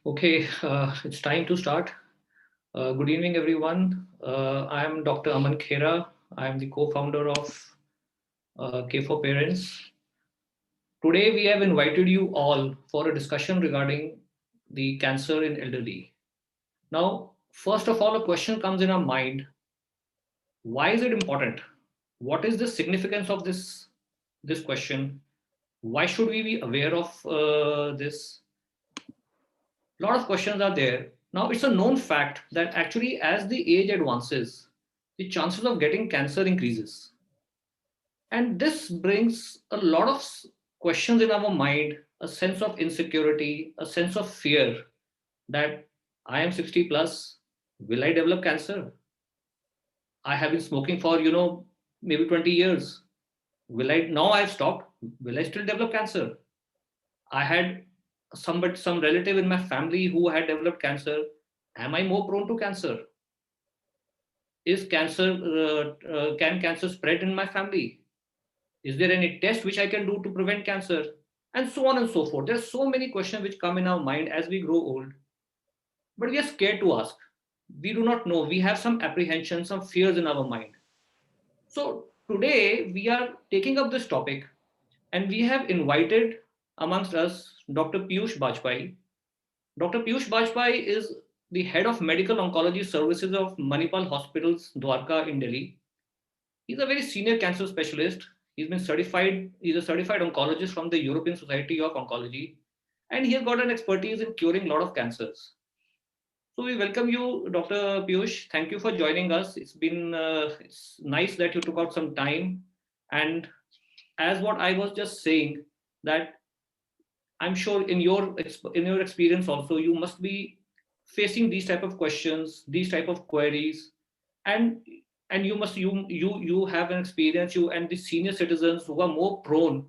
Okay, it's time to start. Good evening, everyone. I am Dr. Aman Khera. I am the co-founder of K4 Parents. Today, we have invited you all for a discussion regarding the cancer in elderly. Now, first of all, a question comes in our mind: Why is it important? What is the significance of this question? Why should we be aware of this? A lot of questions are there. Now, it's a known fact that actually, as the age advances, the chances of getting cancer increases. And this brings a lot of questions in our mind, a sense of insecurity, a sense of fear that I am 60 plus, will I develop cancer? I have been smoking for, maybe 20 years. Will I, now I've stopped, will I still develop cancer? I had some relative in my family who had developed cancer. Am I more prone to cancer? Is cancer can cancer spread in my family? Is there any test which I can do to prevent cancer? And so on and so forth. There's so many questions which come in our mind as we grow old, but we are scared to ask. We do not know. We have some apprehension, some fears in our mind. So today we are taking up this topic, and we have invited amongst us Dr. Piyush Bajpai. Dr. Piyush Bajpai is the head of medical oncology services of Manipal Hospitals, Dwarka in Delhi. He's a very senior cancer specialist. He's a certified oncologist from the European Society of Oncology, and he has got an expertise in curing a lot of cancers. So we welcome you, Dr. Piyush. Thank you for joining us. It's nice that you took out some time. And as what I was just saying, that I'm sure in your experience also, you must be facing these type of questions, these type of queries, and you have an experience, you and the senior citizens who are more prone,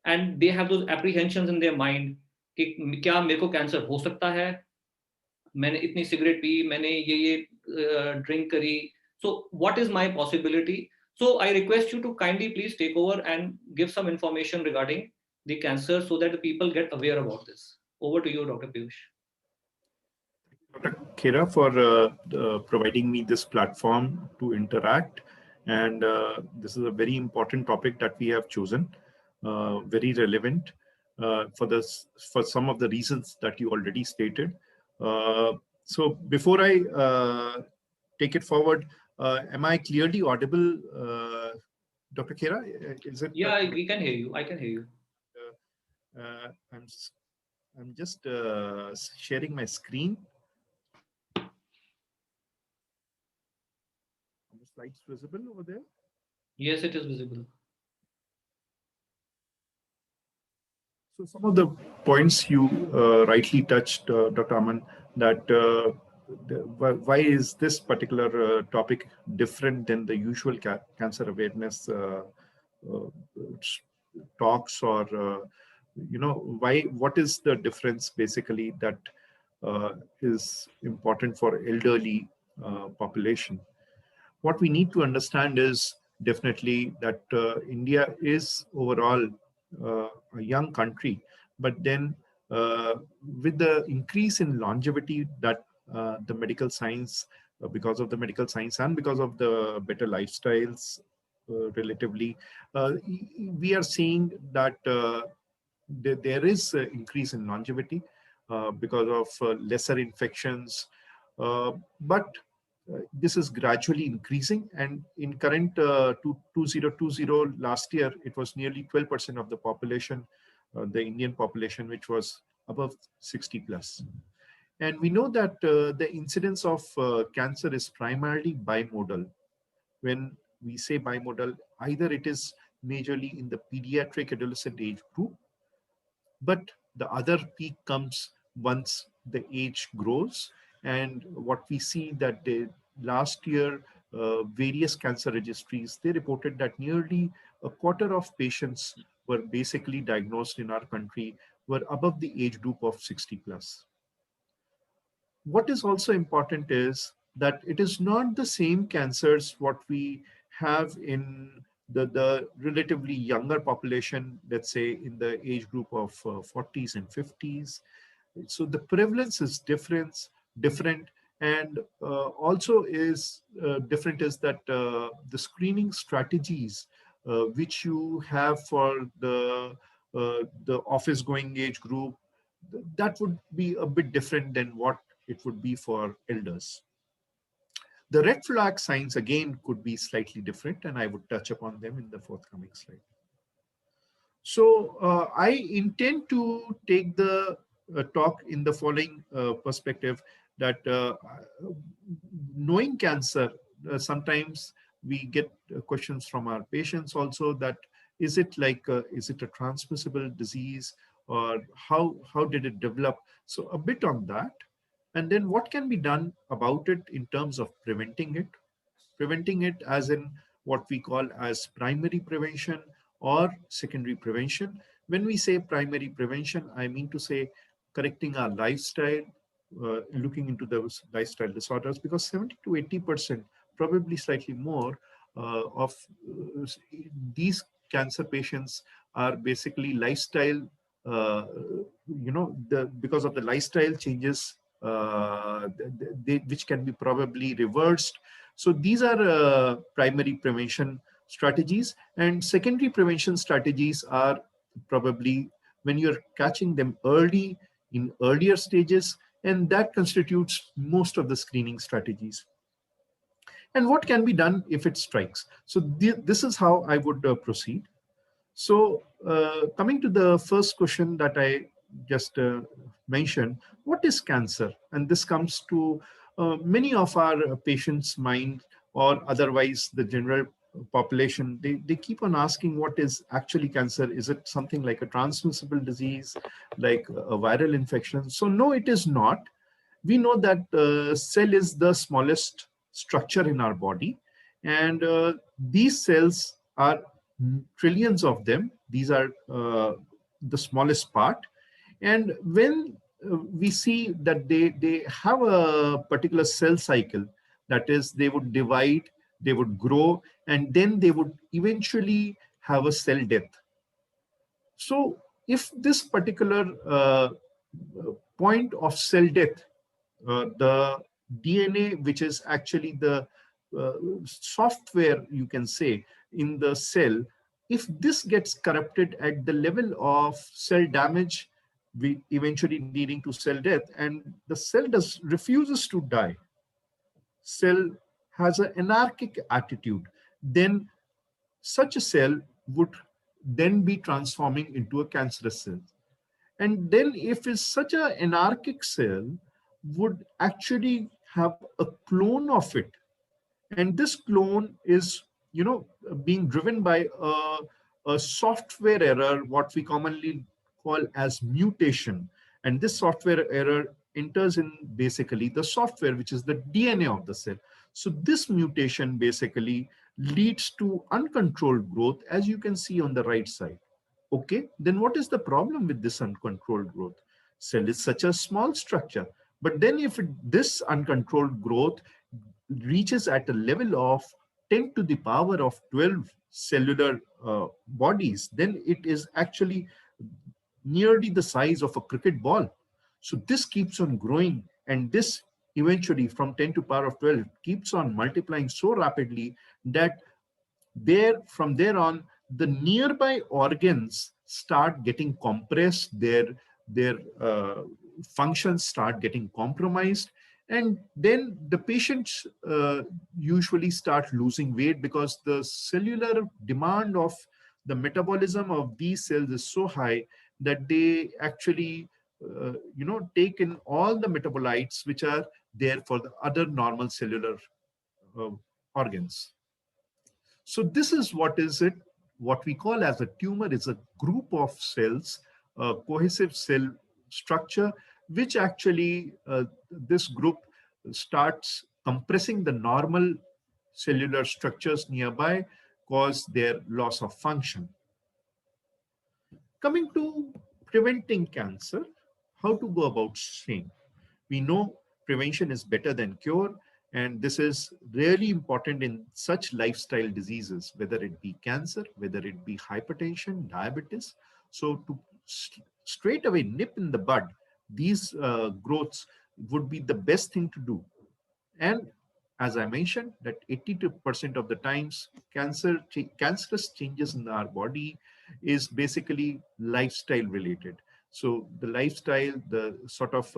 and they have those apprehensions in their mind कि क्या मेरे को cancer हो सकता है, मैंने इतनी cigarette P, मैंने ये ड्रिंक करी, so what is my possibility? So I request you to kindly please take over and give some information regarding the cancer so that the people get aware about this. Over to you, Dr. Piyush. Dr. Khera, for providing me this platform to interact. And this is a very important topic that we have chosen, very relevant for some of the reasons that you already stated. So before I take it forward, am I clearly audible, Dr. Khera? Is it? Yeah, we can hear you. I can hear you. Uh, uh, I'm, I'm just sharing my screen. Are the slides visible over there? Yes, it is visible. So some of the points you rightly touched, Dr. Aman, that why is this particular topic different than the usual cancer awareness uh, talks, or what is the difference basically that is important for elderly population? What we need to understand is definitely that India is overall a young country, but then with the increase in longevity that the medical science, because of the medical science and because of the better lifestyles, relatively, we are seeing that there is an increase in longevity because of lesser infections, but this is gradually increasing, and in current 2020 last year, it was nearly 12% of the population, the Indian population, which was above 60 plus. And we know that the incidence of cancer is primarily bimodal. When we say bimodal, either it is majorly in the pediatric adolescent age group, but the other peak comes once the age grows. And what we see that last year, various cancer registries, they reported that nearly a quarter of patients were basically diagnosed in our country were above the age group of 60 plus. What is also important is that it is not the same cancers what we have in the relatively younger population, let's say in the age group of 40s and 50s. So the prevalence is different, and also is different is that the screening strategies which you have for the office going age group, that would be a bit different than what it would be for elders. The red flag signs again could be slightly different, and I would touch upon them in the forthcoming slide. So I intend to take the talk in the following perspective, that knowing cancer, sometimes we get questions from our patients also, that is it is it a transmissible disease, or how did it develop? So a bit on that, and then what can be done about it in terms of preventing it as in what we call as primary prevention or secondary prevention. When we say primary prevention, I mean to say correcting our lifestyle, looking into those lifestyle disorders, because 70 to 80%, probably slightly more, of these cancer patients are basically lifestyle, because of the lifestyle changes, which can be probably reversed. So these are primary prevention strategies, and secondary prevention strategies are probably when you're catching them early in earlier stages, and that constitutes most of the screening strategies. And what can be done if it strikes? So this is how I would proceed. So coming to the first question that I just mentioned, what is cancer? And this comes to many of our patients' mind, or otherwise the general population. They keep on asking, what is actually cancer? Is it something like a transmissible disease, like a viral infection? So no, it is not. We know that cell is the smallest structure in our body, and these cells are trillions of them. These are the smallest part, and when we see that they have a particular cell cycle, that is, they would divide, they would grow, and then they would eventually have a cell death. So if this particular point of cell death, the DNA, which is actually the software, you can say, in the cell, if this gets corrupted at the level of cell damage, we eventually leading to cell death, and the cell refuses to die, cell has an anarchic attitude, then such a cell would then be transforming into a cancerous cell. And then if it's such an anarchic cell would actually have a clone of it, and this clone is, being driven by a software error, what we commonly call as mutation. And this software error enters in basically the software, which is the DNA of the cell. So this mutation basically leads to uncontrolled growth, as you can see on the right side. Okay, then what is the problem with this uncontrolled growth? Cell is such a small structure, but then if this uncontrolled growth reaches at a level of 10 to the power of 12 cellular bodies, then it is actually nearly the size of a cricket ball. So this keeps on growing, and this eventually from 10 to power of 12 keeps on multiplying so rapidly that from there on, the nearby organs start getting compressed, their functions start getting compromised, and then the patients usually start losing weight, because the cellular demand of the metabolism of these cells is so high that they actually take in all the metabolites which are there for the other normal cellular uh, organs. So this is what we call as a tumor is a group of cells, a cohesive cell structure, which actually this group starts compressing the normal cellular structures nearby, cause their loss of function. Coming to preventing cancer, how to go about same. We know prevention is better than cure, and this is really important in such lifestyle diseases, whether it be cancer, whether it be hypertension, diabetes. So to straight away nip in the bud these growths would be the best thing to do. And as I mentioned, that 82% of the times cancerous changes in our body is basically lifestyle related. So the lifestyle, the sort of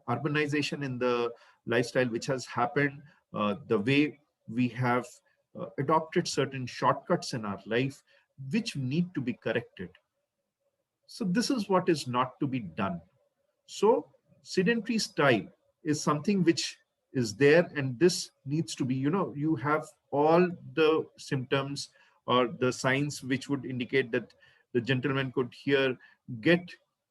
urbanization in the lifestyle which has happened, the way we have adopted certain shortcuts in our life, which need to be corrected. So this is what is not to be done. So sedentary style is something which is there, and this needs to be, you have all the symptoms or the signs which would indicate that the gentleman could here get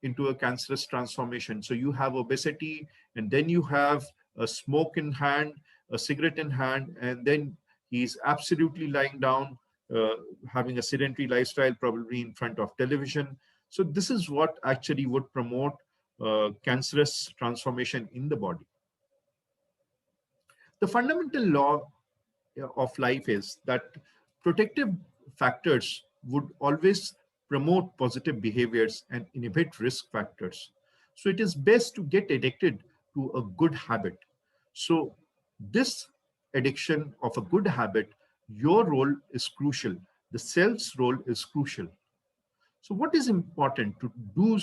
into a cancerous transformation. So you have obesity, and then you have a smoke in hand, a cigarette in hand, and then he's absolutely lying down, uh, having a sedentary lifestyle, probably in front of television. So this is what actually would promote cancerous transformation in the body. The fundamental law of life is that protective factors would always promote positive behaviors and inhibit risk factors. So it is best to get addicted to a good habit. So this addiction of a good habit, your role is crucial. The cell's role is crucial. So what is important to do,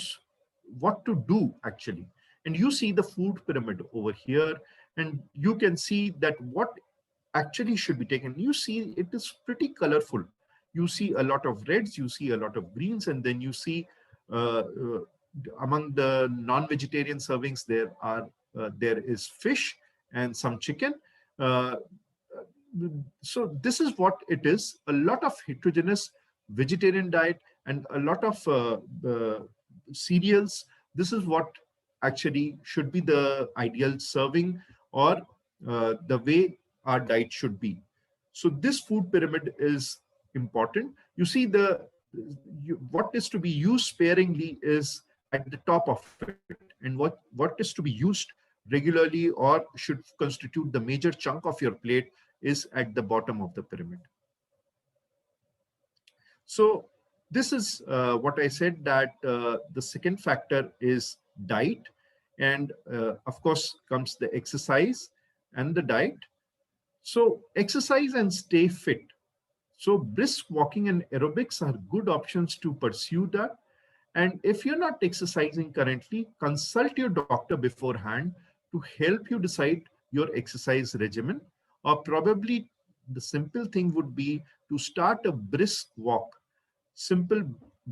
what to do actually? And you see the food pyramid over here, and you can see that what actually should be taken. You see it is pretty colorful. You see a lot of reds, you see a lot of greens, and then you see among the non-vegetarian servings there is fish and some chicken. Uh, so this is what it is, a lot of heterogeneous vegetarian diet and a lot of cereals. This is what actually should be the ideal serving, or the way our diet should be. So this food pyramid is important. You see what is to be used sparingly is at the top of it, and what is to be used regularly or should constitute the major chunk of your plate is at the bottom of the pyramid. So this is what I said, that the second factor is diet, and of course comes the exercise and the diet. So exercise and stay fit. So brisk walking and aerobics are good options to pursue that. And if you're not exercising currently, consult your doctor beforehand to help you decide your exercise regimen. Or probably the simple thing would be to start a brisk walk. Simple,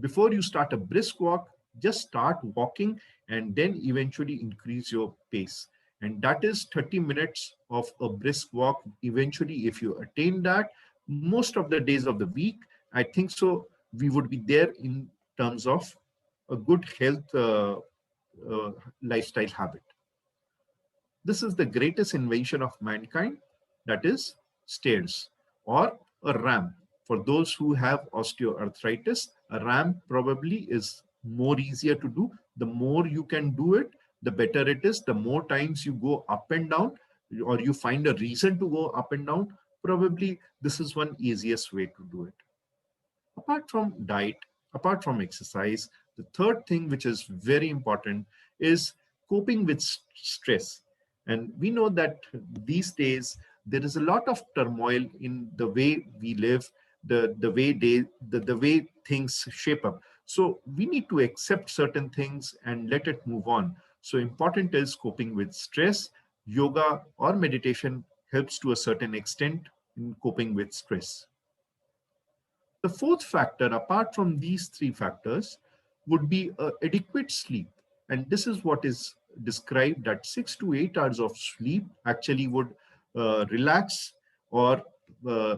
before you start a brisk walk, just start walking and then eventually increase your pace. And that is 30 minutes of a brisk walk. Eventually, if you attain that, most of the days of the week, I think so, we would be there in terms of a good health uh, lifestyle habit. This is the greatest invention of mankind, that is stairs or a ramp. For those who have osteoarthritis, a ramp probably is more easier to do. The more you can do it, the better it is. The more times you go up and down, or you find a reason to go up and down, probably this is one easiest way to do it. Apart from diet, apart from exercise, the third thing which is very important is coping with stress. And we know that these days there is a lot of turmoil in the way we live, the way things shape up. So we need to accept certain things and let it move on. So important is coping with stress. Yoga or meditation helps to a certain extent in coping with stress. The fourth factor, apart from these three factors, would be adequate sleep. And this is what is described, that 6 to 8 hours of sleep actually would relax or uh,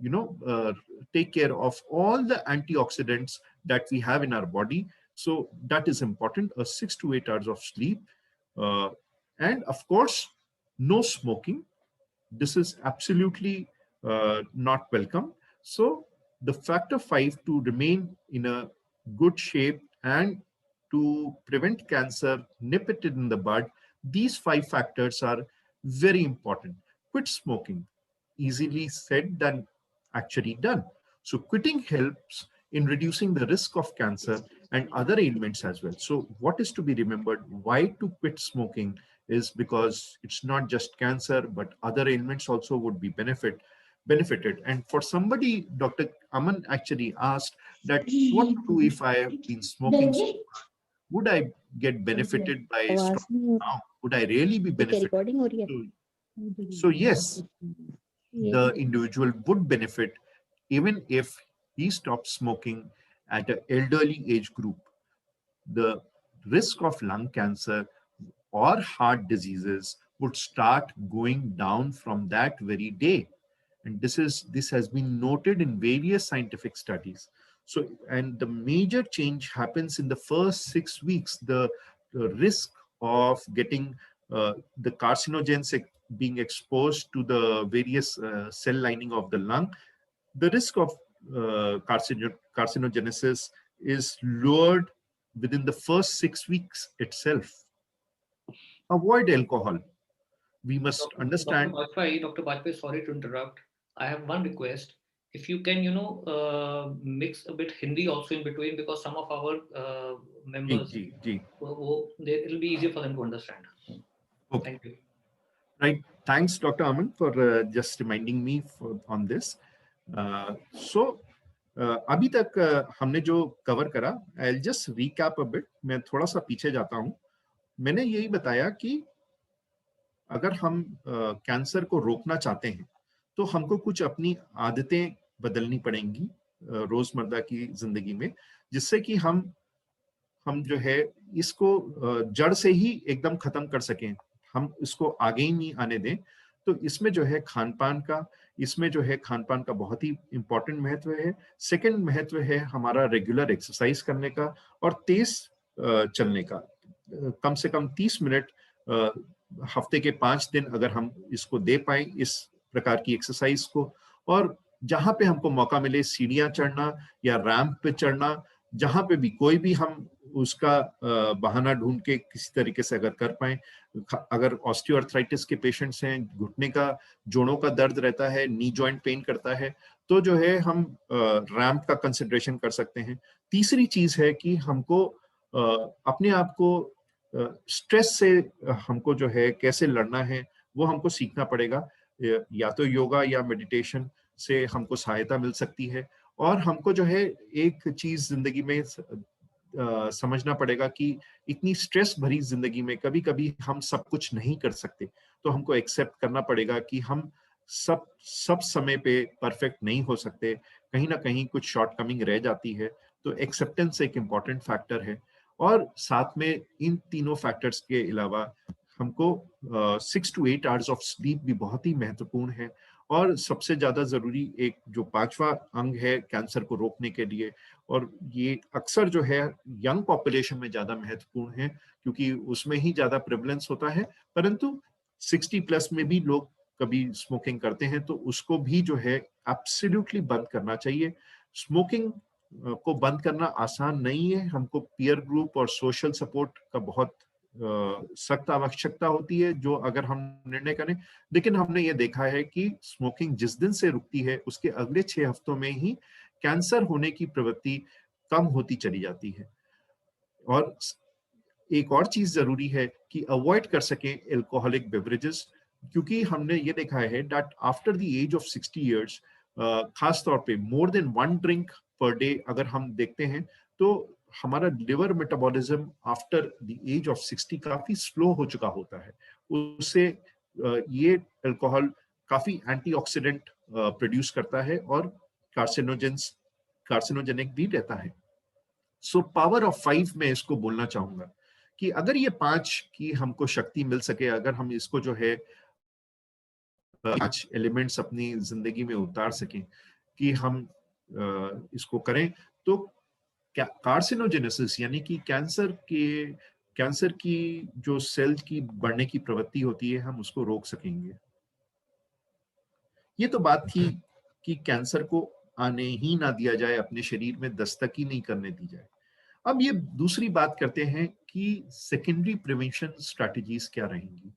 you know uh, take care of all the antioxidants that we have in our body. So that is important, a 6 to 8 hours of sleep. Uh, and of course, no smoking. This is absolutely not welcome. So the factor 5, to remain in a good shape and to prevent cancer, nip it in the bud, these 5 factors are very important. Quit smoking, easily said than actually done. So quitting helps in reducing the risk of cancer and other ailments as well. So what is to be remembered, why to quit smoking is because it's not just cancer, but other ailments also would be benefited. And for somebody, Dr. Aman actually asked that what to do if I have been smoking so long? Would I get benefited by stopping now? Would I really be benefited? So yes, the individual would benefit even if he stops smoking at an elderly age group. The risk of lung cancer or heart diseases would start going down from that very day. And this has been noted in various scientific studies. So, and the major change happens in the first 6 weeks. The risk of getting the carcinogens being exposed to the various cell lining of the lung, the risk of carcinogenesis is lowered within the first 6 weeks itself. Avoid alcohol. We must understand. Dr. Bajpai, sorry to interrupt. I have one request. If you can, mix a bit Hindi also in between, because some of our members, it'll be easier for them to understand. Okay. Thank you. Right. Thanks, Dr. Aman, for just reminding me on this. अभी तक हमने जो cover करा, I'll just recap a bit. मैं थोड़ा सा पीछे जाता हूं. मैंने यही बताया कि अगर हम कैंसर को रोकना चाहते हैं तो हमको कुछ अपनी आदतें बदलनी पड़ेंगी रोजमर्रा की जिंदगी में, जिससे कि हम जो है इसको जड़ से ही एकदम खत्म कर सकें, हम इसको आगे ही नहीं आने दें. तो इसमें जो है खान पान का बहुत ही इंपॉर्टेंट महत्व है. सेकंड महत्व है हमारा रेगुलर एक्सरसाइज करने का और तेज चलने का. कम से कम 30 मिनट हफ्ते के 5 दिन अगर हम इसको दे पाए इस प्रकार की एक्सरसाइज को, और जहां पे हमको मौका मिले सीढ़ियां चढ़ना या रैंप पे चढ़ना, जहां पे भी कोई भी हम उसका बहाना ढूंढ के किसी तरीके से अगर कर पाए. अगर ऑस्टियोआर्थराइटिस के पेशेंट्स हैं, घुटने का जोड़ों का दर्द रहता है, नी जॉइंट पेन करता है, तो जो है हम रैंप का कंसिडरेशन कर सकते हैं. तीसरी चीज है कि हमको अपने आप को स्ट्रेस से हमको जो है कैसे लड़ना है वो हमको सीखना पड़ेगा. या तो योगा या मेडिटेशन से हमको सहायता मिल सकती है, और हमको जो है एक चीज जिंदगी में समझना पड़ेगा कि इतनी स्ट्रेस भरी जिंदगी में कभी कभी हम सब कुछ नहीं कर सकते. तो हमको एक्सेप्ट करना पड़ेगा कि हम सब समय पे परफेक्ट नहीं हो सकते, कहीं ना कहीं कुछ शॉर्टकमिंग रह जाती है. तो एक्सेप्टेंस एक इम्पॉर्टेंट फैक्टर है. और साथ में इन तीनों फैक्टर्स के अलावा हमको 6 to 8 आवर्स ऑफ स्लीप भी बहुत ही महत्वपूर्ण है. और सबसे ज्यादा जरूरी एक जो 5वां अंग है कैंसर को रोकने के लिए, और ये अक्सर जो है यंग पॉपुलेशन में ज्यादा महत्वपूर्ण है क्योंकि उसमें ही ज्यादा प्रेवलेंस होता है, परंतु 60 प्लस में भी लोग कभी स्मोकिंग करते हैं, तो उसको भी जो है एब्सोल्युटली बंद करना चाहिए. स्मोकिंग को बंद करना आसान नहीं है. हमको पीयर ग्रुप और सोशल सपोर्ट का बहुत सख्त आवश्यकता होती है जो अगर हम निर्णय करें. लेकिन हमने ये देखा है कि स्मोकिंग जिस दिन से रुकती है उसके अगले 6 हफ्तों में ही कैंसर होने की प्रवृत्ति कम होती चली जाती है. और एक और चीज जरूरी है कि अवॉइड कर सकें एल्कोहलिक बेवरेजेस, क्योंकि हमने ये देखा है that after the age of 60 years खास तौर पे more than 1 drink per day अगर हम देखते हैं तो हमारा liver metabolism after the age of 60 काफी स्लो हो चुका होता है. उससे ये अल्कोहल काफी एंटीऑक्सीडेंट प्रोड्यूस करता है और कार्सिनोजेनिक भी रहता है. सो पावर ऑफ 5 में इसको बोलना चाहूंगा कि अगर ये 5 की हमको शक्ति मिल सके, अगर हम इसको जो है 5 एलिमेंट्स अपनी जिंदगी में उतार सकें कि हम इसको करें, तो कार्सिनोजेनेसिस यानी कि कैंसर की जो सेल की बढ़ने की प्रवृत्ति होती है हम उसको रोक सकेंगे. ये तो बात थी कि कैंसर को आने ही ना दिया जाए, अपने शरीर में दस्तक ही नहीं करने दी जाए. अब ये दूसरी बात करते हैं कि सेकेंडरी प्रिवेंशन स्ट्रैटेजीज क्या रहेंगी.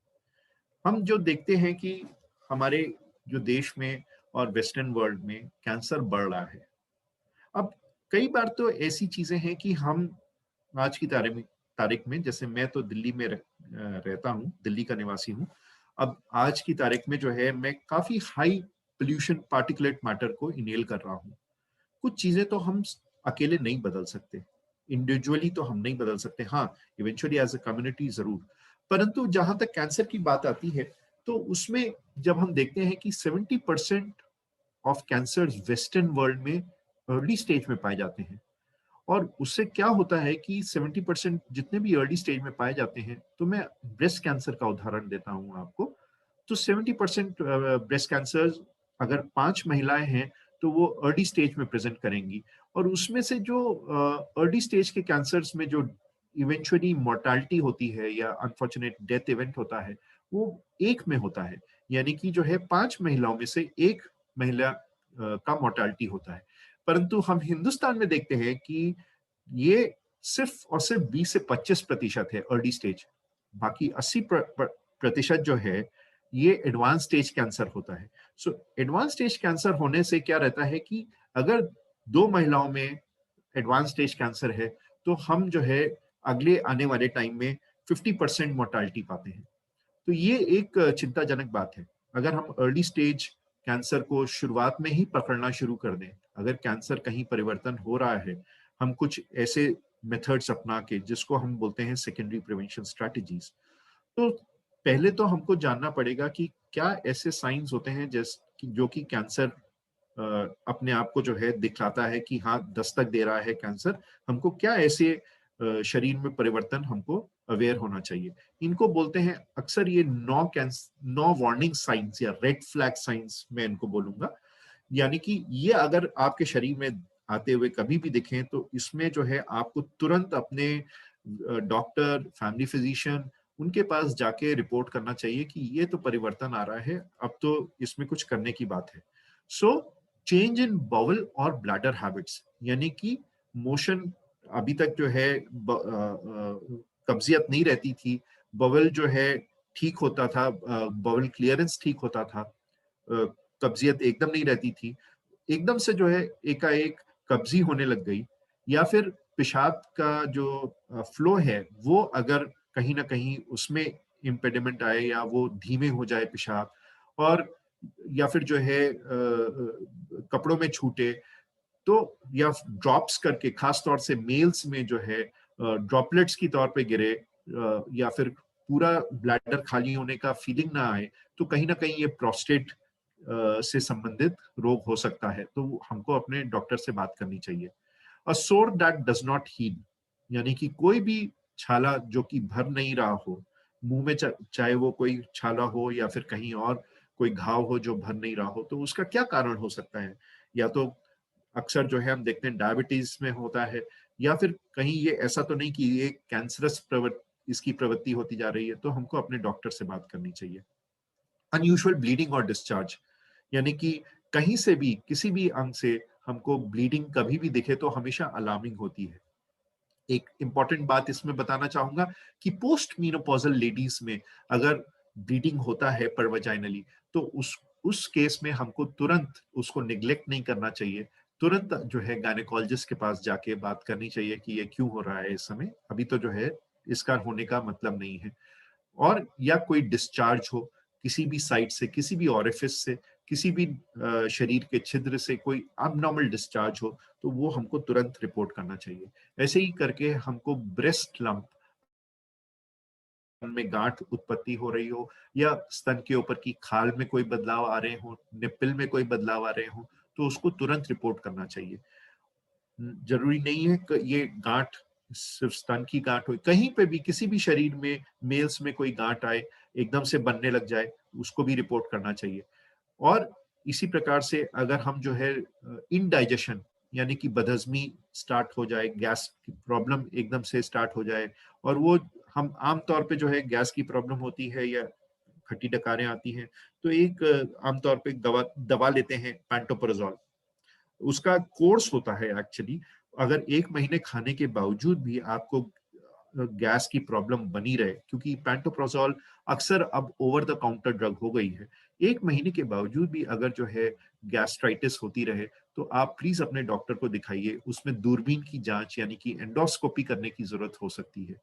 हम जो देखते हैं कि हमारे जो देश में और वेस्टर्न वर्ल्ड में कैंसर बढ़ रहा है. अब कई बार तो ऐसी चीजें हैं कि हम आज की तारीख में जैसे मैं तो दिल्ली में रहता हूँ, दिल्ली का निवासी हूँ। अब आज की तारीख में जो है मैं काफी हाई पोल्यूशन पार्टिकुलेट मैटर को इनहेल कर रहा हूँ। कुछ चीजें तो हम अकेले नहीं बदल सकते, इंडिविजुअली तो हम नहीं बदल सकते, हाँ इवेंचुअली एज अ कम्युनिटी जरूर। परंतु जहां तक कैंसर की बात आती है तो उसमें जब हम देखते हैं कि 70% ऑफ कैंसर वेस्टर्न वर्ल्ड में अर्ली स्टेज में पाए जाते हैं, और उससे क्या होता है कि 70% जितने भी अर्ली स्टेज में पाए जाते हैं, तो मैं ब्रेस्ट कैंसर का उदाहरण देता हूं आपको। तो 70% ब्रेस्ट कैंसर अगर 5 महिलाएं हैं तो वो अर्ली स्टेज में प्रेजेंट करेंगी, और उसमें से जो अर्ली स्टेज के कैंसर्स में जो इवेंचुअली मोर्टालिटी होती है या अनफॉर्चुनेट डेथ इवेंट होता है, वो एक में होता है। यानी कि जो है 5 महिलाओं में से एक महिला का मोर्टालिटी होता है। परंतु हम हिंदुस्तान में देखते हैं कि ये सिर्फ और सिर्फ 20 से 25% है अर्ली स्टेज। बाकी 80% जो है ये एडवांस स्टेज कैंसर होता है। सो एडवांस स्टेज कैंसर होने से क्या रहता है कि अगर 2 महिलाओं में एडवांस स्टेज कैंसर है तो हम जो है अगले आने वाले टाइम में 50% मोर्टालिटी पाते हैं। तो ये एक चिंताजनक बात है। अगर हम अर्ली स्टेज कैंसर को शुरुआत में ही पकड़ना शुरू कर दें, अगर कैंसर कहीं परिवर्तन हो रहा है, हम कुछ ऐसे मेथड्स अपना के जिसको हम बोलते हैं सेकेंडरी प्रिवेंशन स्ट्रेटजीज, तो पहले तो हमको जानना पड़ेगा कि क्या ऐसे साइंस होते हैं जो कि कैंसर अपने आप को जो है दिखलाता है कि हाँ दस्तक दे रहा है कैंसर। हमको क्या ऐसे शरीर में परिवर्तन हमको अवेयर होना चाहिए। इनको बोलते हैं अक्सर ये नो वार्निंग साइंस या रेड फ्लैग साइंस मैं इनको बोलूंगा। यानी कि ये अगर आपके शरीर में आते हुए कभी भी दिखें तो इसमें जो है आपको तुरंत अपने डॉक्टर, फैमिली फिजिशियन, उनके पास जाके रिपोर्ट करना चाहिए कि ये तो परिवर्तन आ रहा है, अब तो इसमें कुछ करने की बात है। सो चेंज इन बाउल और ब्लैडर हैबिट्स, यानी कि मोशन अभी तक जो है कब्जियत नहीं रहती थी, बाउल जो है ठीक होता था, बाउल क्लियरेंस ठीक होता था, कब्जियत एकदम नहीं रहती थी, एकदम से जो है एकाएक कब्जी होने लग गई, या फिर पेशाब का जो फ्लो है वो अगर कहीं ना कहीं उसमें इम्पेडिमेंट आए या वो धीमे हो जाए पेशाब, और या फिर जो है कपड़ों में छूटे, तो या ड्रॉप्स करके खास तौर से मेल्स में जो है ड्रॉपलेट्स की तौर पे गिरे, या फिर पूरा ब्लैडर खाली होने का फीलिंग ना आए, तो कहीं ना कहीं ये प्रोस्टेट से संबंधित रोग हो सकता है। तो हमको अपने डॉक्टर से बात करनी चाहिए। अ सोर दैट डज नॉट हील, यानी कि कोई भी छाला जो कि भर नहीं रहा हो मुंह में, चाहे वो कोई छाला हो या फिर कहीं और कोई घाव हो जो भर नहीं रहा हो, तो उसका क्या कारण हो सकता है। या तो अक्सर जो है हम देखते हैं डायबिटीज में होता है, या फिर कहीं ये ऐसा तो नहीं कि ये कैंसरस इसकी प्रवृत्ति होती जा रही है, तो हमको अपने डॉक्टर से बात करनी चाहिए। अनयूजुअल ब्लीडिंग और डिस्चार्ज, यानी कि कहीं से भी किसी भी अंग से हमको ब्लीडिंग कभी भी दिखे तो हमेशा अलार्मिंग होती है। एक इंपॉर्टेंट बात इसमें बताना चाहूंगा कि पोस्ट मीनोपॉजल लेडीज में अगर ब्लीडिंग होता है परवजाइनली, तो उस केस में हमको तुरंत उसको निग्लेक्ट नहीं करना चाहिए, तुरंत जो है गायनेकोलॉजिस्ट के पास जाके बात करनी चाहिए कि ये क्यों हो रहा है इस समय, अभी तो जो है इसका होने का मतलब नहीं है। और या कोई डिस्चार्ज हो किसी भी साइड से, किसी भी ऑरिफिस से, किसी भी शरीर के छिद्र से कोई अबनॉर्मल डिस्चार्ज हो, तो वो हमको तुरंत रिपोर्ट करना चाहिए। ऐसे ही करके हमको ब्रेस्ट लंप में गांठ उत्पत्ति हो रही हो, या स्तन के ऊपर की खाल में कोई बदलाव आ रहे हो, निप्पल में कोई बदलाव आ रहे हो, तो उसको तुरंत रिपोर्ट करना चाहिए। जरूरी नहीं है कि ये गांठ सिर्फ स्तन की गांठ हो, कहीं पे भी किसी भी शरीर में मेल्स में कोई गांठ आए, एकदम से बनने लग जाए, उसको भी रिपोर्ट करना चाहिए। और इसी प्रकार से अगर हम जो है इनडाइजेशन, यानी कि बदहजमी स्टार्ट हो जाए, गैस की प्रॉब्लम एकदम से स्टार्ट हो जाए, और वो हम आमतौर पे जो है गैस की प्रॉब्लम होती है या खट्टी डकारें आती हैं, तो एक आमतौर पे दवा लेते हैं पैंटोप्राजोल। उसका कोर्स होता है एक्चुअली, अगर 1 महीने खाने के बावजूद भी आपको गैस की प्रॉब्लम बनी रहे, क्योंकि पैंटोप्रोजोल अक्सर अब ओवर द काउंटर ड्रग हो गई है, 1 महीने के बावजूद भी अगर जो है गैस्ट्राइटिस होती रहे, तो आप प्लीज अपने डॉक्टर को दिखाइए। उसमें दूरबीन की जांच यानी कि एंडोस्कोपी करने की जरूरत हो सकती है।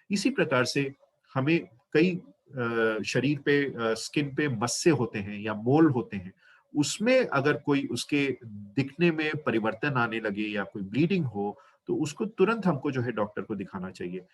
इसी प्रकार से हमें कई शरीर पे स्किन पे मस्से होते हैं या मोल होते हैं, उसमें अगर कोई उसके दिखने में परिवर्तन आने लगे या कोई ब्लीडिंग हो, तो उसको तुरंत हमको जो है डॉक्टर को दिखाना चाहिए।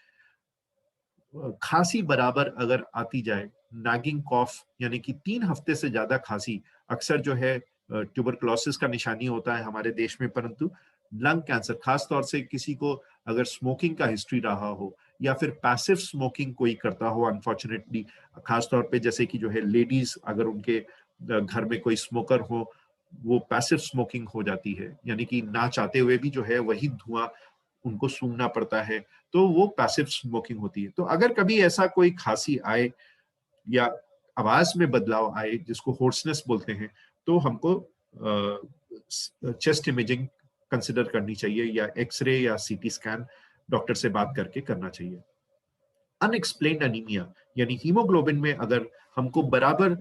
खांसी बराबर अगर आती जाए, नागिंग कॉफ यानी कि 3 हफ्ते से ज्यादा खांसी अक्सर जो है ट्यूबरक्लोसिस का निशानी होता है हमारे देश में, परंतु लंग कैंसर, खास तौर से किसी को अगर स्मोकिंग का हिस्ट्री रहा हो या फिर पैसिव स्मोकिंग कोई करता हो अनफॉर्चुनेटली, खास तौर पे जैसे कि जो है लेडीज अगर उनके घर में कोई स्मोकर हो, वो पैसिव स्मोकिंग हो जाती है, यानी कि ना चाहते हुए भी जो है वही धुआं उनको सूंघना पड़ता है, तो वो पैसिव स्मोकिंग होती है। तो अगर कभी ऐसा कोई खांसी आए या आवाज में बदलाव आए, जिसको होर्सनेस बोलते हैं, तो हमको चेस्ट इमेजिंग कंसिडर करनी चाहिए या एक्सरे या सीटी स्कैन डॉक्टर से बात करके करना चाहिए। अनएक्सप्लेन्ड अनीमिया यानी हीमोग्लोबिन में अगर हमको बराबर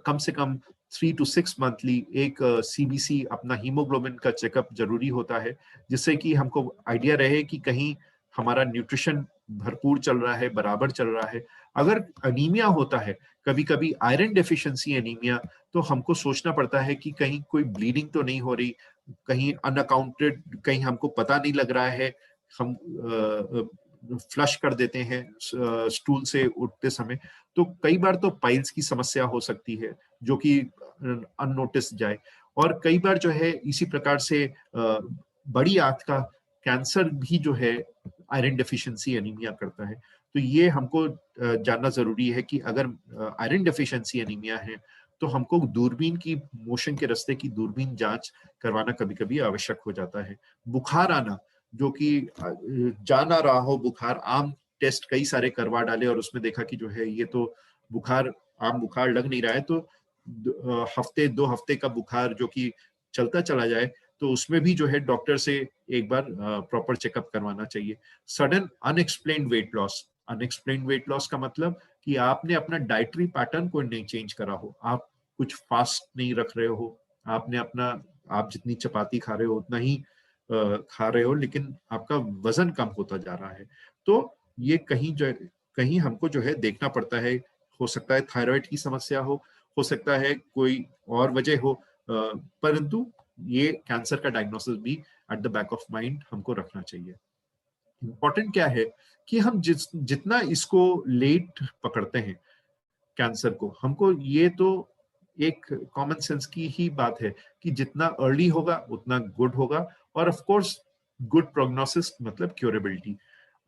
कम से कम 3 to 6 मंथली एक सीबीसी अपना हीमोग्लोबिन का चेकअप जरूरी होता है, जिससे कि हमको आइडिया रहे कि कहीं हमारा न्यूट्रिशन भरपूर चल रहा है, बराबर चल रहा है। अगर अनीमिया होता है, कभी कभी आयरन डेफिशिएंसी अनीमिया, तो हमको सोचना पड़ता है कि कहीं कोई ब्लीडिंग तो नहीं हो रही, कहीं अनअकाउंटेड, कहीं हमको पता नहीं लग रहा है, हम फ्लश कर देते हैं स्टूल से उठते समय, तो कई बार तो पाइल्स की समस्या हो सकती है जो कि अननोटिस जाए। और कई बार जो है इसी प्रकार से बड़ी आंत का कैंसर भी जो है आयरन डेफिशिएंसी एनीमिया करता है। तो ये हमको जानना जरूरी है कि अगर आयरन डेफिशिएंसी एनीमिया है, तो हमको दूरबीन की, मोशन के रास्ते की दूरबीन जांच करवाना कभी कभी आवश्यक हो जाता है। बुखार आना, जो कि जा ना रहा हो बुखार, आम टेस्ट कई सारे करवा डाले और उसमें देखा कि जो है ये तो बुखार, आम बुखार लग नहीं रहा है, तो हफ्ते 2 हफ्ते का बुखार जो कि चलता चला जाए, तो उसमें भी जो है डॉक्टर से एक बार प्रॉपर चेकअप करवाना चाहिए। Sudden unexplained weight loss, unexplained weight loss का मतलब कि आपने अपना डाइटरी पैटर्न को नहीं चेंज करा हो, आप कुछ फास्ट नहीं रख रहे हो, आपने अपना, आप जितनी चपाती खा रहे हो उतना ही खा रहे हो, लेकिन आपका वजन कम होता जा रहा है, तो ये कहीं हमको जो है देखना पड़ता है। हो सकता है थायराइड की समस्या हो सकता है कोई और वजह हो, परंतु ये कैंसर का डायग्नोसिस भी at the back of mind हमको रखना चाहिए। इंपॉर्टेंट क्या है कि हम जितना इसको लेट पकड़ते हैं कैंसर को, हमको ये तो एक कॉमन सेंस की ही बात है कि जितना अर्ली होगा उतना गुड होगा, और ऑफ कोर्स गुड प्रोग्नोसिस मतलब क्योरेबिलिटी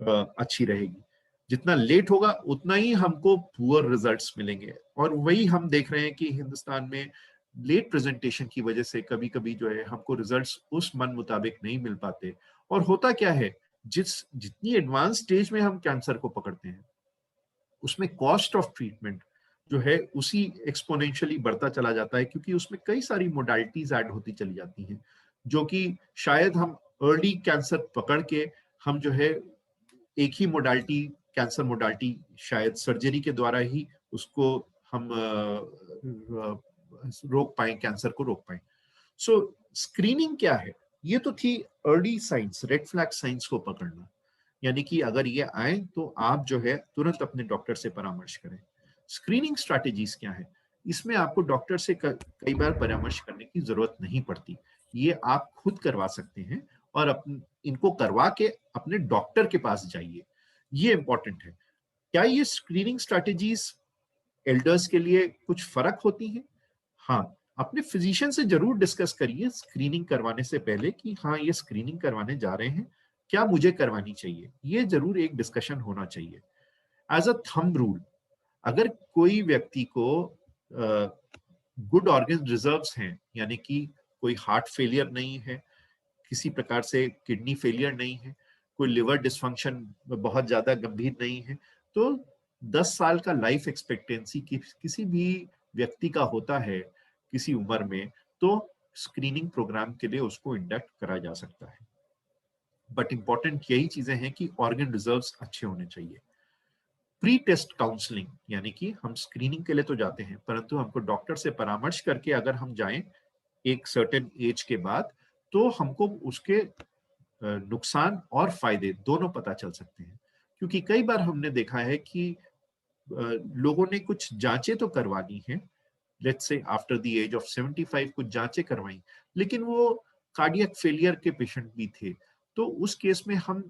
अच्छी रहेगी। जितना लेट होगा उतना ही हमको पुअर रिजल्ट्स मिलेंगे, और वही हम देख रहे हैं कि हिंदुस्तान में लेट प्रेजेंटेशन की वजह से कभी कभी जो है हमको रिजल्ट्स उस मन मुताबिक नहीं मिल पाते। और होता क्या है, जितनी एडवांस स्टेज में हम कैंसर को पकड़ते हैं, उसमें कॉस्ट ऑफ ट्रीटमेंट जो है उसी एक्सपोनेंशियली बढ़ता चला जाता है, क्योंकि उसमें कई सारी मोडालिटीज ऐड होती चली जाती हैं, जो कि शायद हम अर्ली कैंसर पकड़ के हम जो है एक ही मोडालिटी, कैंसर मोडालिटी, शायद सर्जरी के द्वारा ही उसको हम रोक पाए, कैंसर को रोक पाए। सो स्क्रीनिंग क्या है, ये तो थी early signs, red flag science को पकड़ना, यानी कि अगर ये आए तो आप जो है तुरंत अपने डॉक्टर से परामर्श करें। स्क्रीनिंग स्ट्रैटेजीज क्या है, इसमें आपको डॉक्टर से कई बार परामर्श करने की जरूरत नहीं पड़ती, ये आप खुद करवा सकते हैं, और इनको करवा के अपने डॉक्टर के पास जाइए, ये इंपॉर्टेंट है। क्या ये स्क्रीनिंग स्ट्रैटेजीज एल्डर्स के लिए कुछ फर्क होती हैं? हाँ, अपने फिजिशियन से जरूर डिस्कस करिए स्क्रीनिंग करवाने से पहले कि हाँ ये स्क्रीनिंग करवाने जा रहे हैं, क्या मुझे करवानी चाहिए, ये जरूर एक डिस्कशन होना चाहिए। एज अ थंब रूल, अगर कोई व्यक्ति को गुड ऑर्गन रिजर्व्स हैं, यानी कि कोई हार्ट फेलियर नहीं है, किसी प्रकार से किडनी फेलियर नहीं है, कोई लिवर डिसफंक्शन बहुत ज्यादा गंभीर नहीं है, तो 10 साल का लाइफ एक्सपेक्टेंसी किसी भी व्यक्ति का होता है किसी उम्र में, तो स्क्रीनिंग प्रोग्राम के लिए उसको इंडक्ट करा जा सकता है। बट इंपॉर्टेंट यही चीजें हैं कि ऑर्गन रिजर्व्स अच्छे होने चाहिए। प्री टेस्ट काउंसलिंग, यानी कि हम स्क्रीनिंग के लिए तो जाते हैं, परंतु हमको डॉक्टर से परामर्श करके अगर हम जाएं एक सर्टेन एज के बाद, तो हमको उसके नुकसान और फायदे दोनों पता चल सकते हैं। क्योंकि कई बार हमने देखा है कि लोगों ने कुछ जांचें तो करवानी है, let's say after the age of 75 कुछ जांचें करवाई, लेकिन वो कार्डियक फेलियर के पेशेंट भी थे। तो उस केस में हम,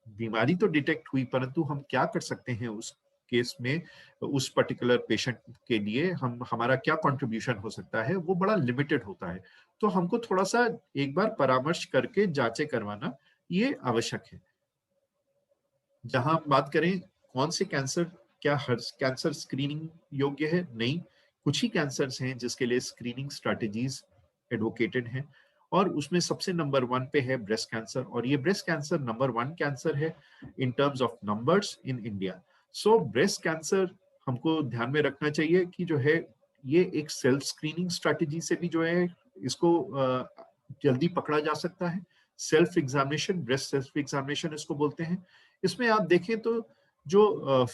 बीमारी तो डिटेक्ट हुई, परंतु हम क्या कर सकते हैं उस केस में, उस पर्टिकुलर पेशेंट के लिए हमारा क्या कंट्रीब्यूशन हो सकता है, वो बड़ा लिमिटेड होता है। तो हमको थोड़ा सा एक बार परामर्श करके जांचें करवाना ये आवश्यक है। जहां हम बात करें कौन से कैंसर, क्या हर कैंसर स्क्रीनिंग योग्य है? नहीं, कुछ ही कैंसर्स हैं जिसके लिए स्क्रीनिंग स्ट्रैटेजीज एडवोकेटेड हैं, और उसमें सबसे नंबर 1 पे है ब्रेस्ट कैंसर, और ये ब्रेस्ट कैंसर नंबर 1 कैंसर है in terms of numbers in India. So breast cancer हमको ध्यान में रखना चाहिए कि जो है ये एक सेल्फ स्क्रीनिंग स्ट्रैटेजी से भी जो है इसको जल्दी पकड़ा जा सकता है। Self examination, breast self examination इसको बोलते हैं। इसमें आप देखें तो जो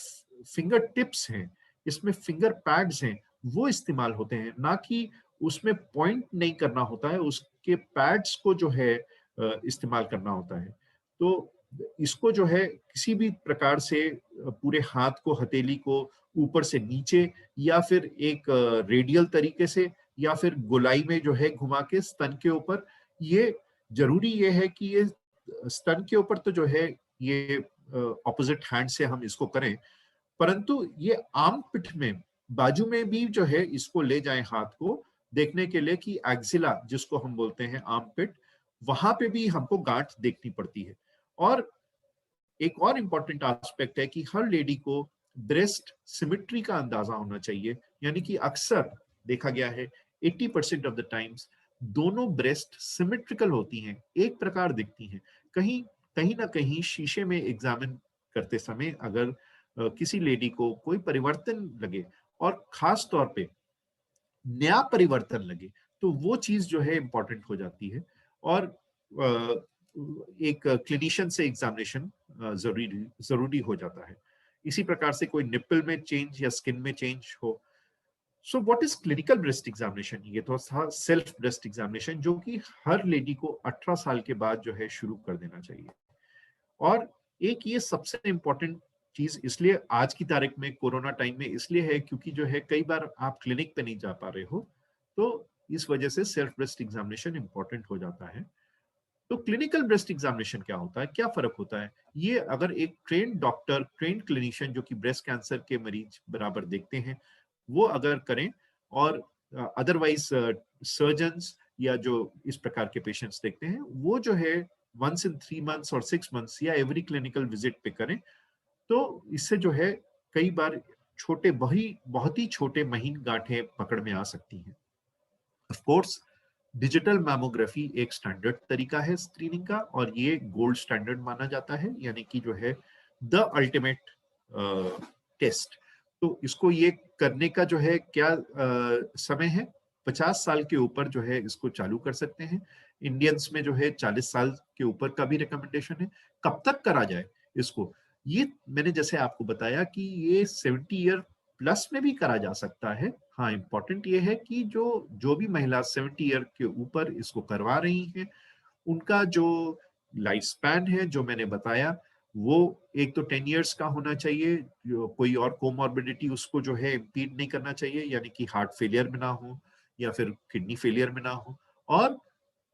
फिंगर टिप्स हैं, इसमें फिंगर पैड्स हैं, वो इस्तेमाल होते हैं, ना कि उसमें पॉइंट नहीं करना होता है, उसके पैड्स को जो है इस्तेमाल करना होता है। तो इसको जो है किसी भी प्रकार से पूरे हाथ को, हथेली को ऊपर से नीचे, या फिर एक रेडियल तरीके से, या फिर गोलाई में जो है घुमा के स्तन के ऊपर, ये जरूरी ये है कि ये स्तन के ऊपर तो जो है ये ऑपोजिट हैंड से हम इसको करें, परंतु ये आर्म पिट में, बाजू में भी जो है इसको ले जाएं हाथ को, देखने के लिए कि एक्सिला जिसको हम बोलते हैं आर्म पिट, वहां पे भी हमको गांठ देखनी पड़ती है। और एक और इंपॉर्टेंट एस्पेक्ट है कि हर लेडी को ब्रेस्ट सिमेट्री का अंदाजा होना चाहिए, यानी कि अक्सर देखा गया है 80% ऑफ द टाइम्स दोनों ब्रेस्ट सिमेट्रिकल होती हैं, एक प्रकार दिखती हैं। कहीं कहीं ना कहीं शीशे में एग्जामिन करते समय अगर किसी लेडी को कोई परिवर्तन लगे, और खास तौर पे नया परिवर्तन लगे, तो वो चीज जो है इंपॉर्टेंट हो जाती है, और एक क्लिनिशियन से एग्जामिनेशन जरूरी हो जाता है। इसी प्रकार से कोई निप्पल में चेंज या स्किन में चेंज हो। So what is clinical breast examination? ये तो था सेल्फ ब्रेस्ट एग्जामिनेशन, जो कि हर लेडी को 18 साल के बाद जो है शुरू कर देना चाहिए। और एक ये सबसे इंपॉर्टेंट चीज इसलिए आज की तारीख में, कोरोना टाइम में इसलिए है, क्योंकि जो है कई बार आप क्लिनिक पे नहीं जा पा रहे हो, तो इस वजह से सेल्फ ब्रेस्ट एग्जामिनेशन इंपॉर्टेंट हो जाता है। तो क्लिनिकल ब्रेस्ट एग्जामिनेशन क्या होता है, क्या फर्क होता है? ये अगर एक ट्रेन डॉक्टर, ट्रेन क्लिनिशियन जो कि ब्रेस्ट कैंसर के मरीज बराबर देखते हैं, वो अगर करें, और अदरवाइज सर्जन्स या जो इस प्रकार के पेशेंट्स देखते हैं, वो जो है once in 3 months और 6 months या एवरी क्लिनिकल विजिट पे करें, तो इससे जो है कई बार छोटे, बहुत ही छोटे महीन गांठें पकड़ में आ सकती हैं। ऑफ कोर्स डिजिटल मैमोग्राफी एक स्टैंडर्ड तरीका है स्क्रीनिंग का, और ये गोल्ड स्टैंडर्ड माना जाता है, यानी कि जो है द अल्टीमेट टेस्ट। तो इसको ये करने का जो है क्या समय है, 50 साल के ऊपर जो है इसको चालू कर सकते हैं। इंडियंस में जो है 40 साल के ऊपर का भी रिकमेंडेशन है। कब तक करा जाए इसको, ये मैंने जैसे आपको बताया कि ये 70 ईयर प्लस में भी करा जा सकता है। हाँ, इंपॉर्टेंट ये है कि जो भी महिला 70 ईयर के ऊपर इसको करवा रही हैं, उनका जो लाइफ स्पैन है जो मैंने बताया, वो एक तो 10 इयर्स का होना चाहिए, कोई और कोमॉर्बिडिटी उसको जो है इम्पीड नहीं करना चाहिए, यानी कि हार्ट फेलियर में ना हो या फिर किडनी फेलियर में ना हो, और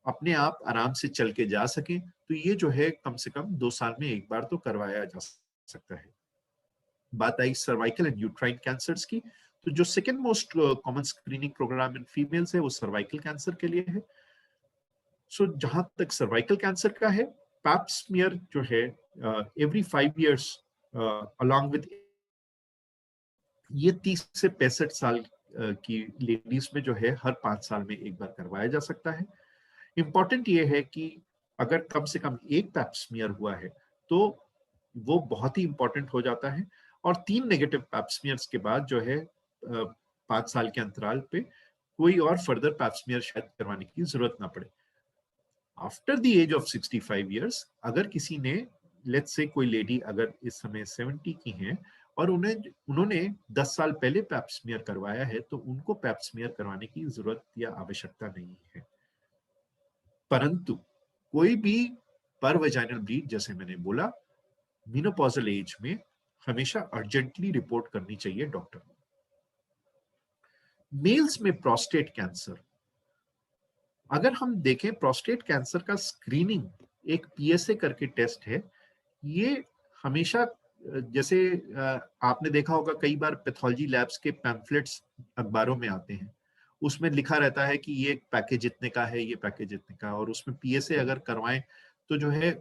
अपने आप आराम से चल के जा सके। तो ये जो है कम से कम 2 साल में एक बार तो करवाया जा सकता है। बात आई सर्वाइकल एंड यूट्राइन कैंसर्स की, तो जो second most common screening program in females है वो सर्वाइकल कैंसर के लिए है। सो जहां तक सर्वाइकल कैंसर का है, पैप स्मीयर जो है एवरी 5 इयर्स अलॉन्ग विद, ये 30 से 65 साल की लेडीज में जो है हर 5 साल में एक बार करवाया जा सकता है। इंपॉर्टेंट ये है कि अगर कम से कम एक पैप स्मीयर हुआ है तो वो बहुत ही इंपॉर्टेंट हो जाता है, और 3 नेगेटिव पैप स्मीयर्स के बाद जो है 5 साल के अंतराल पे कोई और फर्दर पैप स्मीयर शायद करवाने की जरूरत ना पड़े। After the age of 65 years, अगर किसी ने, लेट्स से कोई लेडी अगर इस समय 70 की हैं और उन्होंने 10 साल पहले पैप स्मीयर करवाया है, तो उनको पैप स्मीयर करवाने की जरूरत या आवश्यकता नहीं है। परंतु कोई भी पर वेजाइनल ब्लीड, जैसे मैंने बोला, मेनोपॉजल एज में हमेशा अर्जेंटली रिपोर्ट करनी चाहिए डॉक्टर। मेल्स में प्रोस्टेट कैंसर, अगर हम देखें प्रोस्टेट कैंसर का स्क्रीनिंग एक पीएसए करके टेस्ट है। ये हमेशा, जैसे आपने देखा होगा कई बार पैथोलॉजी लैब्स के पैम्फलेट्स अखबारों में आते हैं, उसमें लिखा रहता है कि ये पैकेज इतने का है, ये पैकेज इतने का, और उसमें पीएसए अगर करवाएं तो जो है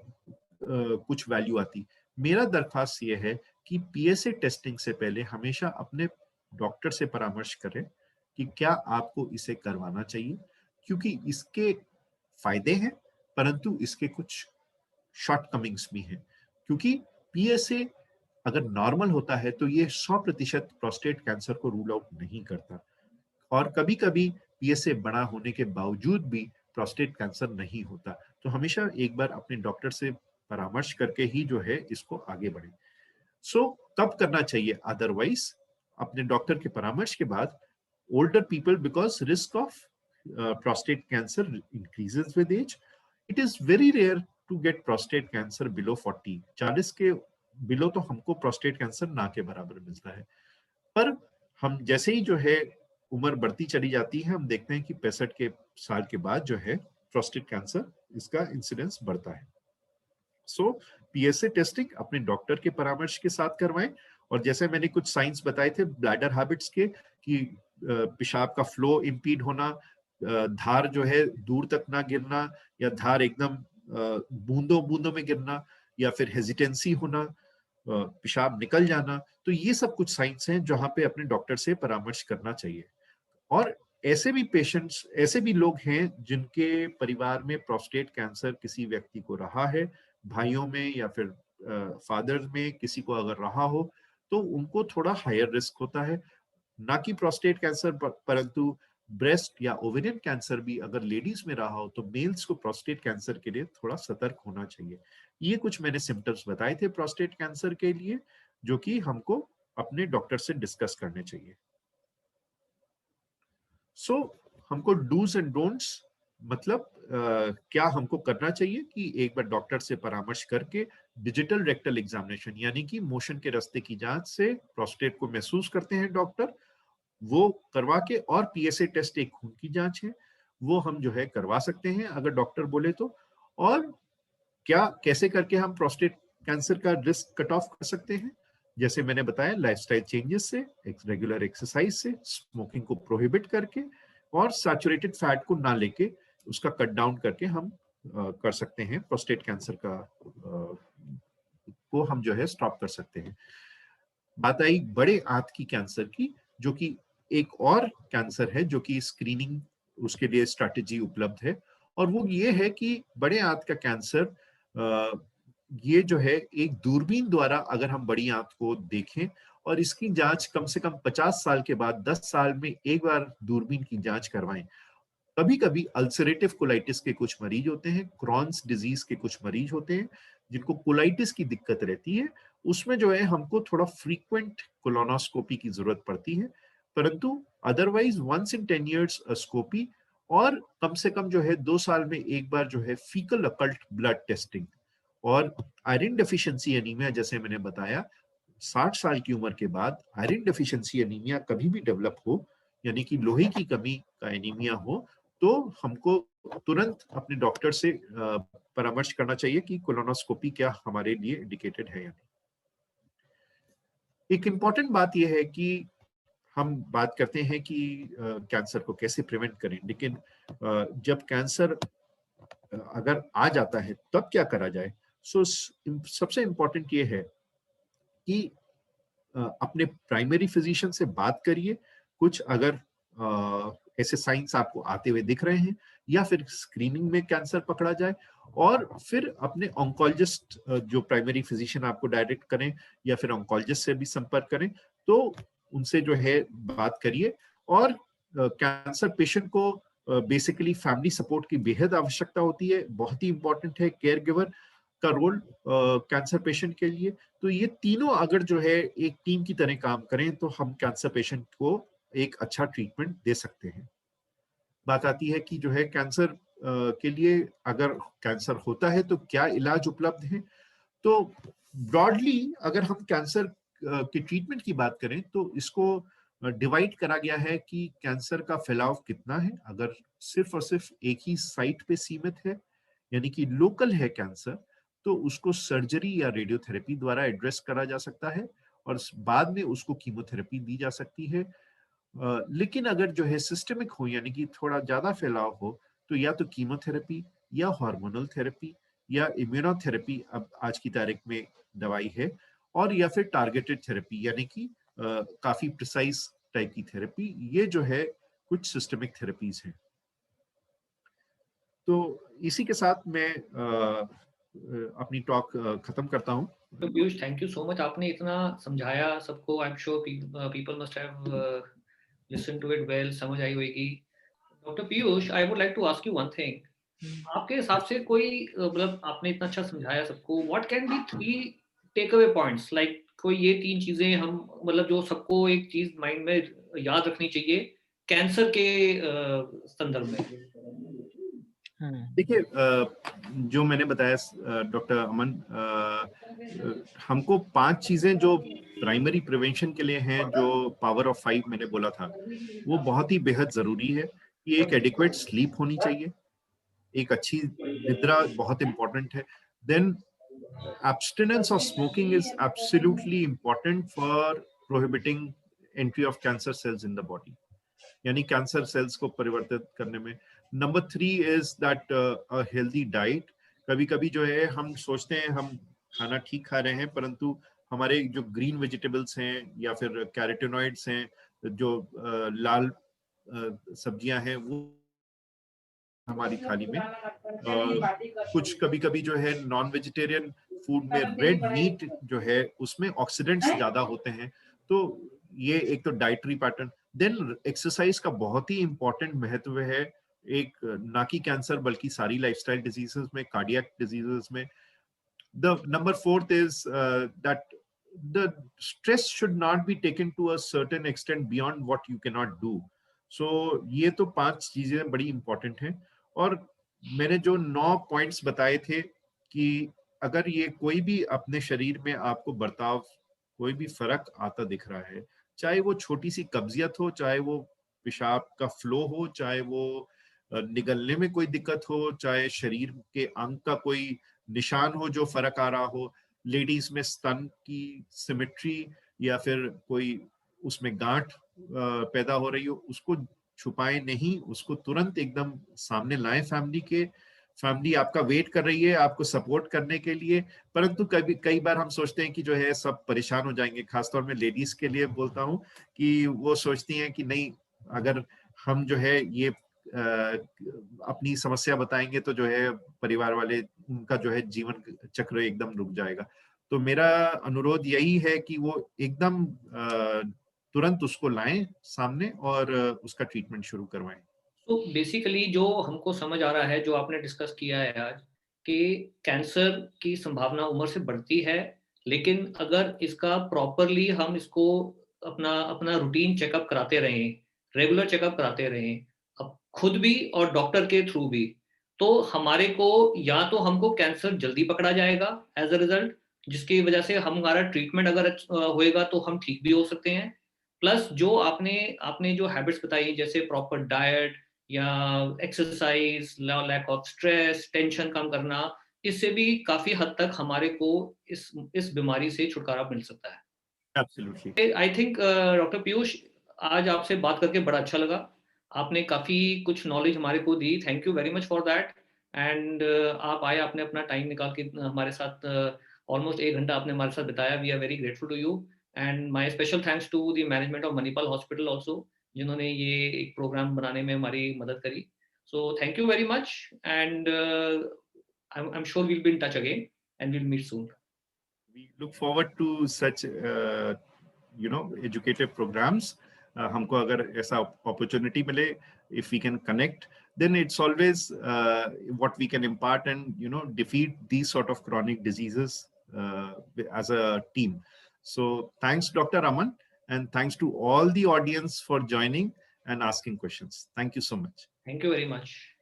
कुछ वैल्यू आती। मेरा दरख्वास्त ये है कि पीएसए टेस्टिंग से पहले हमेशा अपने डॉक्टर से परामर्श करें कि क्या आपको इसे करवाना चाहिए, क्योंकि इसके फायदे हैं परंतु इसके कुछ शॉर्टकमिंग्स भी हैं। क्योंकि पीएसए अगर नॉर्मल होता है तो ये 100% प्रोस्टेट कैंसर को रूल आउट नहीं करता, और कभी कभी पीएसए बड़ा होने के बावजूद भी प्रोस्टेट कैंसर नहीं होता। तो हमेशा एक बार अपने डॉक्टर से परामर्श करके ही जो है इसको आगे बढ़े। कब करना चाहिए? अदरवाइज अपने डॉक्टर के परामर्श के बाद। Older people, because risk of prostate cancer increases with age. It is very rare to get prostate cancer below 40. 40 के बिलो तो हमको प्रोस्टेट कैंसर ना के बराबर मिलता है, पर हम जैसे ही जो है उम्र बढ़ती चली जाती है, हम देखते हैं कि 65 के साल के बाद जो है प्रोस्टेट कैंसर, इसका इंसिडेंस बढ़ता है। पीएसए टेस्टिंग अपने डॉक्टर के परामर्श के साथ करवाएं। और जैसे मैंने कुछ साइंस बताए थे ब्लैडर हैबिट्स के, कि पेशाब का फ्लो इम्पीड होना, धार जो है दूर तक ना गिरना, या धार एकदम बूंदों बूंदों में गिरना, या फिर हेजिटेंसी होना, पेशाब निकल जाना, तो ये सब कुछ साइंस हैं जहां पे अपने डॉक्टर से परामर्श करना चाहिए। और ऐसे भी पेशेंट्स, ऐसे भी लोग हैं जिनके परिवार में प्रोस्टेट कैंसर किसी व्यक्ति को रहा है, भाइयों में या फिर फादर में किसी को अगर रहा हो, तो उनको थोड़ा हायर रिस्क होता है। ना कि प्रोस्टेट कैंसर परंतु ब्रेस्ट या ओवेरियन कैंसर भी अगर लेडीज में रहा हो, तो मेल्स को प्रोस्टेट कैंसर के लिए थोड़ा सतर्क होना चाहिए। ये कुछ मैंने सिम्टम्स बताए थे प्रोस्टेट कैंसर के लिए, जो कि हमको अपने डॉक्टर से डिस्कस करने चाहिए। हमको डूज एंड डोंट्स, मतलब क्या हमको करना चाहिए कि एक बार डॉक्टर से परामर्श करके डिजिटल रेक्टल एग्जामिनेशन, यानी कि मोशन के रास्ते की जांच से प्रोस्टेट को महसूस करते हैं डॉक्टर, वो करवा के, और पीएसए टेस्ट एक खून की जांच है, वो हम जो है करवा सकते हैं अगर डॉक्टर बोले तो। और क्या, कैसे करके हम प्रोस्टेट कैंसर का रिस्क कट ऑफ कर सकते हैं? जैसे मैंने बताया, लाइफस्टाइल चेंजेस से, रेगुलर एक्सरसाइज से, स्मोकिंग को प्रोहिबिट करके, और सैचुरेटेड फैट को ना लेके उसका कट डाउन करके हम कर सकते हैं प्रोस्टेट कैंसर का को हम जो है स्टॉप कर सकते हैं। बात आई बड़े आंत की कैंसर की, जो कि एक और कैंसर है जो कि स्क्रीनिंग, उसके लिए स्ट्रैटेजी उपलब्ध है, और वो ये है कि बड़े आंत का कैंसर, ये जो है एक दूरबीन द्वारा अगर हम बड़ी आंत को देखें, और इसकी जांच कम से कम 50 साल के बाद 10 साल में एक बार दूरबीन की जांच करवाएं। कभी कभी अल्सरेटिव कोलाइटिस के कुछ मरीज होते हैं, क्रॉन्स डिजीज के कुछ मरीज होते हैं जिनको कोलाइटिस की दिक्कत रहती है, उसमें जो है हमको थोड़ा फ्रीक्वेंट कोलोनोस्कोपी की जरूरत पड़ती है, परंतु अदरवाइज वंस इन 10 years स्कोपी, और कम से कम जो है 2 साल में एक बार जो है फीकल अकल्ट ब्लड टेस्टिंग। और आयरन डेफिशिएंसी एनीमिया, जैसे मैंने बताया, 60 साल की उम्र के बाद आयरन डेफिशिएंसी एनीमिया कभी भी डेवलप हो, यानी कि लोहे की कमी का एनीमिया हो, तो हमको तुरंत अपने डॉक्टर से परामर्श करना चाहिए कि कोलोनोस्कोपी क्या हमारे लिए इंडिकेटेड है या नहीं। एक इंपॉर्टेंट बात यह है कि हम बात करते हैं कि कैंसर को कैसे प्रिवेंट करें, लेकिन जब कैंसर अगर आ जाता है तब क्या करा जाए। सबसे इंपॉर्टेंट ये है कि अपने प्राइमरी फिजिशियन से बात करिए। कुछ अगर ऐसे साइंस आपको आते हुए दिख रहे हैं, या फिर स्क्रीनिंग में कैंसर पकड़ा जाए, और फिर अपने ऑन्कोलॉजिस्ट, जो प्राइमरी फिजिशियन आपको डायरेक्ट करें, या फिर ऑन्कोलॉजिस्ट से भी संपर्क करें, तो उनसे जो है बात करिए। और कैंसर पेशेंट को बेसिकली फैमिली सपोर्ट की बेहद आवश्यकता होती है। बहुत ही इंपॉर्टेंट है केयर गिवर का रोल कैंसर पेशेंट के लिए। तो ये तीनों अगर जो है एक टीम की तरह काम करें तो हम कैंसर पेशेंट को एक अच्छा ट्रीटमेंट दे सकते हैं। बात आती है कि जो है कैंसर के लिए अगर कैंसर होता है तो क्या इलाज उपलब्ध है। तो ब्रॉडली अगर हम कैंसर के ट्रीटमेंट की बात करें तो इसको डिवाइड करा गया है कि कैंसर का फैलाव कितना है। अगर सिर्फ और सिर्फ एक ही साइट पे सीमित है, यानी कि लोकल है कैंसर, तो उसको सर्जरी या रेडियोथेरेपी द्वारा एड्रेस करा जा सकता है और बाद में उसको कीमोथेरेपी दी जा सकती है। लेकिन अगर जो है सिस्टमिक हो, यानी कि थोड़ा ज्यादा फैलाव हो, तो या तो कीमोथेरेपी या हार्मोनल थेरेपी या इम्यूनोथेरेपी अब आज की तारीख में दवाई है, और या फिर टारगेटेड थेरेपी, यानी कि काफी प्रिसाइज टाइप की थेरेपी। ये जो है कुछ सिस्टमिक थेरेपीज हैं। तो इसी के साथ मैं अपनी टॉक खत्म करता हूँ। तो Piyush, thank you so much, आपने इतना समझाया सबको। I am sure people must have listen to it well, समझ आई होगी। Doctor Piyush, I would like to ask you one thing. आपके हिसाब से कोई मतलब आपने इतना अच्छा समझाया सबको, what can be 3 take away points, like कोई ये 3 चीजें हम मतलब जो सबको एक चीज माइंड में याद रखनी चाहिए कैंसर के संदर्भ में। देखिए, जो मैंने बताया डॉक्टर अमन, हमको 5 चीजें जो प्राइमरी प्रिवेंशन के लिए हैं, जो पावर ऑफ 5 मैंने बोला था, वो बहुत ही बेहद जरूरी है। कि एक एडिक्वेट स्लीप होनी चाहिए, एक अच्छी निद्रा बहुत इंपॉर्टेंट है। Then abstinence of smoking is absolutely important for prohibiting entry of cancer cells in the body, यानी कैंसर सेल्स को परिवर्तित करने में। Number 3 is that a healthy diet. कभी कभी जो है हम सोचते हैं हम खाना ठीक खा रहे हैं, परंतु हमारे जो ग्रीन वेजिटेबल्स हैं या फिर कैरोटीनॉइड्स हैं, जो लाल सब्जियां हैं, वो हमारी थाली में कुछ कभी कभी जो है नॉन वेजिटेरियन फूड में रेड मीट जो है उसमें ऑक्सीडेंट्स ज्यादा होते हैं। तो ये एक तो डाइटरी पैटर्न। देन एक्सरसाइज का बहुत ही इंपॉर्टेंट महत्व है, एक ना कि कैंसर बल्कि सारी लाइफस्टाइल डिजीजेस में, कार्डियक डिजीजेस में। The number fourth is that the stress should not be taken to a certain extent beyond what you cannot do. So ये तो 5 चीजें बड़ी इंपॉर्टेंट हैं। और मैंने जो 9 पॉइंट्स बताए थे कि अगर ये कोई भी अपने शरीर में आपको बर्ताव, कोई भी फर्क आता दिख रहा है, चाहे वो छोटी सी कब्जियत हो, चाहे वो पेशाब का फ्लो हो, चाहे वो निगलने में कोई दिक्कत हो, चाहे शरीर के अंग का कोई निशान हो जो फर्क आ रहा हो, लेडीज में स्तन की सिमेट्री या फिर कोई उसमें गांठ पैदा हो रही हो, उसको छुपाएं नहीं, उसको तुरंत एकदम सामने लाएं फैमिली के। फैमिली आपका वेट कर रही है आपको सपोर्ट करने के लिए। परंतु कई बार हम सोचते हैं कि जो है सब परेशान हो जाएंगे, खासतौर में लेडीज के लिए बोलता हूँ कि वो सोचती हैं कि नहीं, अगर हम जो है ये अपनी समस्या बताएंगे तो जो है परिवार वाले, उनका जो है जीवन चक्र एकदम रुक जाएगा। तो मेरा अनुरोध यही है कि वो एकदम तुरंत उसको लाएं सामने और उसका ट्रीटमेंट शुरू करवाएं। तो बेसिकली जो हमको समझ आ रहा है, जो आपने डिस्कस किया है आज, कि कैंसर की संभावना उम्र से बढ़ती है, लेकिन अगर इसका प्रॉपरली हम इसको अपना अपना रूटीन चेकअप कराते रहें, रेगुलर चेकअप कराते रहें, अब खुद भी और डॉक्टर के थ्रू भी, तो हमारे को या तो हमको कैंसर जल्दी पकड़ा जाएगा एज अ रिजल्ट, जिसकी वजह से हमारा ट्रीटमेंट अगर होएगा तो हम ठीक भी हो सकते हैं। प्लस जो आपने आपने जो हैबिट्स बताई, जैसे प्रॉपर डाइट या exercise, lack of stress, tension कम करना, इससे भी काफी हद तक हमारे को इस बीमारी से छुटकारा मिल सकता है। Absolutely. I think doctor Piyush, आज आपसे बात करके बड़ा अच्छा लगा। आपने काफी कुछ नॉलेज हमारे को दी, thank you very much for that. And आप आए, आपने अपना टाइम निकाल के हमारे साथ ऑलमोस्ट 1 घंटा आपने हमारे साथ बिताया। We are very grateful to you, and my special thanks to the management of Manipal hospital also, जिन्होंने ये एक प्रोग्राम बनाने में हमारी मदद करी। So thank you very much, and I am sure we'll be in touch again and we'll meet soon. We look forward to such educative programs. हमको अगर ऐसा अपॉर्चुनिटी मिले if we can connect, then it's always what we can impart and, defeat these sort of chronic diseases as a team. So thanks, Dr. Aman, and thanks to all the audience for joining and asking questions. Thank you so much. Thank you very much.